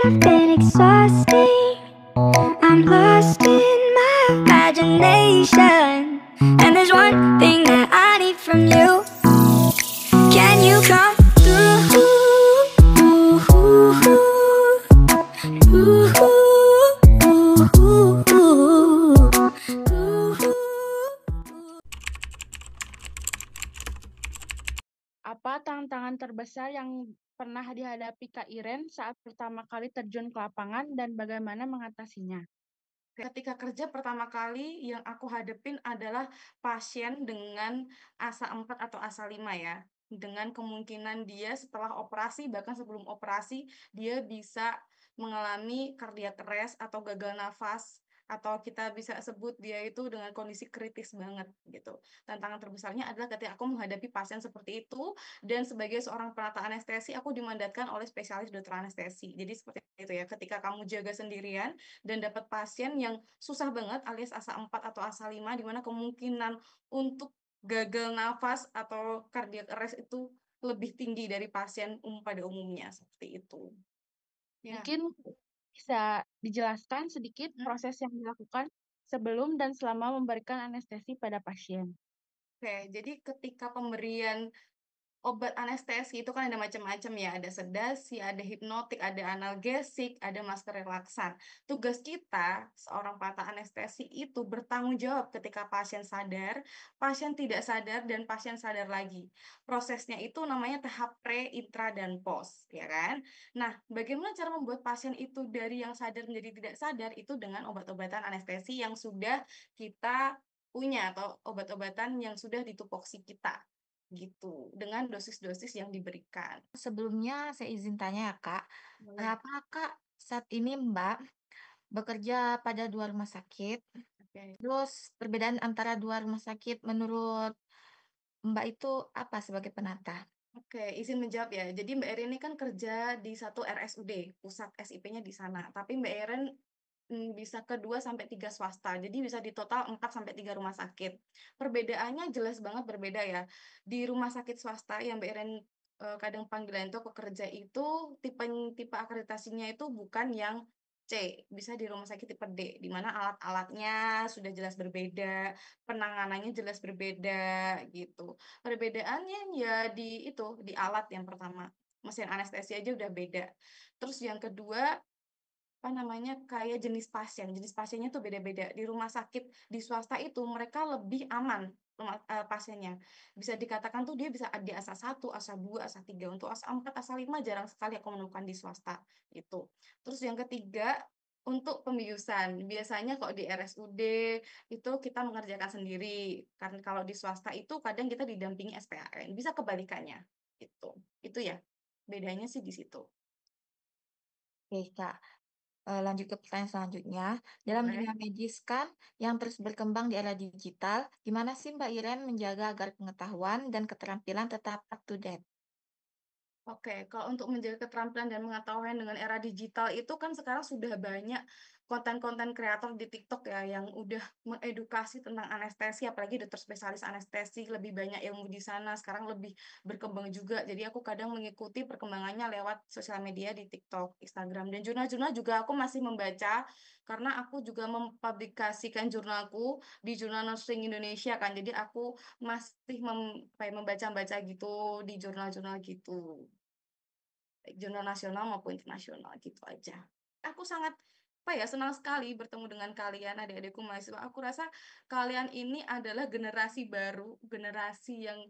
have been exhausting. I'm lost in my imagination, and there's one thing that I need from you. Can you come through? Apa tantangan terbesar yang pernah dihadapi Kak Iren saat pertama kali terjun ke lapangan dan bagaimana mengatasinya? Ketika kerja pertama kali yang aku hadepin adalah pasien dengan asa 4 atau asa 5 ya. Dengan kemungkinan dia setelah operasi, bahkan sebelum operasi, dia bisa mengalami cardiac arrest atau gagal nafas, atau kita bisa sebut dia itu dengan kondisi kritis banget gitu. Tantangan terbesarnya adalah ketika aku menghadapi pasien seperti itu, dan sebagai seorang penata anestesi, aku dimandatkan oleh spesialis dokter anestesi. Jadi seperti itu ya, ketika kamu jaga sendirian, dan dapat pasien yang susah banget alias asa 4 atau asa 5 di mana kemungkinan untuk gagal nafas atau cardiac arrest itu lebih tinggi dari pasien pada umumnya seperti itu. Ya. Mungkin bisa dijelaskan sedikit proses yang dilakukan sebelum dan selama memberikan anestesi pada pasien. Oke, jadi ketika pemberian obat anestesi itu kan ada macam-macam ya, ada sedasi, ada hipnotik, ada analgesik, ada masker relaksan. Tugas kita, seorang penata anestesi itu bertanggung jawab ketika pasien sadar, pasien tidak sadar, dan pasien sadar lagi. Prosesnya itu namanya tahap pre, intra, dan post, ya kan? Nah, bagaimana cara membuat pasien itu dari yang sadar menjadi tidak sadar? Itu dengan obat-obatan anestesi yang sudah kita punya, atau obat-obatan yang sudah ditupoksi kita gitu, dengan dosis-dosis yang diberikan. Sebelumnya saya izin tanya ya Kak, Boleh. apakah saat ini Mbak bekerja pada 2 rumah sakit? Oke. Terus perbedaan antara 2 rumah sakit menurut Mbak itu apa sebagai penata? Oke, izin menjawab ya. Jadi Mbak Erin ini kan kerja di satu RSUD, pusat SIP-nya di sana. Tapi Mbak Erin bisa ke 2 sampai 3 swasta. Jadi bisa di total 4 sampai 3 rumah sakit. Perbedaannya jelas banget berbeda ya. Di rumah sakit swasta yang Mbak Erin kadang panggilan itu aku kerja itu tipe akreditasinya itu bukan yang C, bisa di rumah sakit tipe D, di mana alat-alatnya sudah jelas berbeda, penanganannya jelas berbeda gitu. Perbedaannya ya di itu, di alat yang pertama. Mesin anestesi aja udah beda. Terus yang kedua, apa namanya, kayak jenis pasien. Jenis pasiennya tuh beda-beda. Di rumah sakit di swasta itu mereka lebih aman pasiennya. Bisa dikatakan tuh dia bisa di asa 1, asa 2, asa 3. Untuk asa 4, asa 5 jarang sekali aku menemukan di swasta itu. Terus yang ketiga, untuk pembiusan. Biasanya kok di RSUD itu kita mengerjakan sendiri. Karena kalau di swasta itu kadang kita didampingi SPAN. Bisa kebalikannya gitu. Itu ya. Bedanya sih di situ. Oke Kak, lanjut ke pertanyaan selanjutnya. Dalam Boleh. dunia medis kan yang terus berkembang di era digital, gimana sih Mbak Iren menjaga agar pengetahuan dan keterampilan tetap up to date? Oke, kalau untuk menjaga keterampilan dan pengetahuan dengan era digital itu kan sekarang sudah banyak konten-konten kreator di TikTok ya yang udah mengedukasi tentang anestesi, apalagi dokter spesialis anestesi, lebih banyak ilmu di sana, sekarang lebih berkembang juga. Jadi aku kadang mengikuti perkembangannya lewat sosial media di TikTok, Instagram, dan jurnal-jurnal juga aku masih membaca karena aku juga mempublikasikan jurnalku di Jurnal Nursing Indonesia kan. Jadi aku masih membaca-baca gitu di jurnal-jurnal gitu. Baik jurnal nasional maupun internasional gitu aja. Aku sangat senang sekali bertemu dengan kalian adik-adikku mahasiswa. Aku rasa kalian ini adalah generasi baru, generasi yang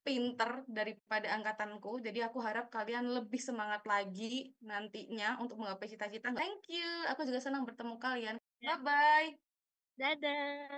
pinter daripada angkatanku. Jadi aku harap kalian lebih semangat lagi nantinya untuk menggapai cita-cita. Thank you. Aku juga senang bertemu kalian. Bye-bye. Dadah!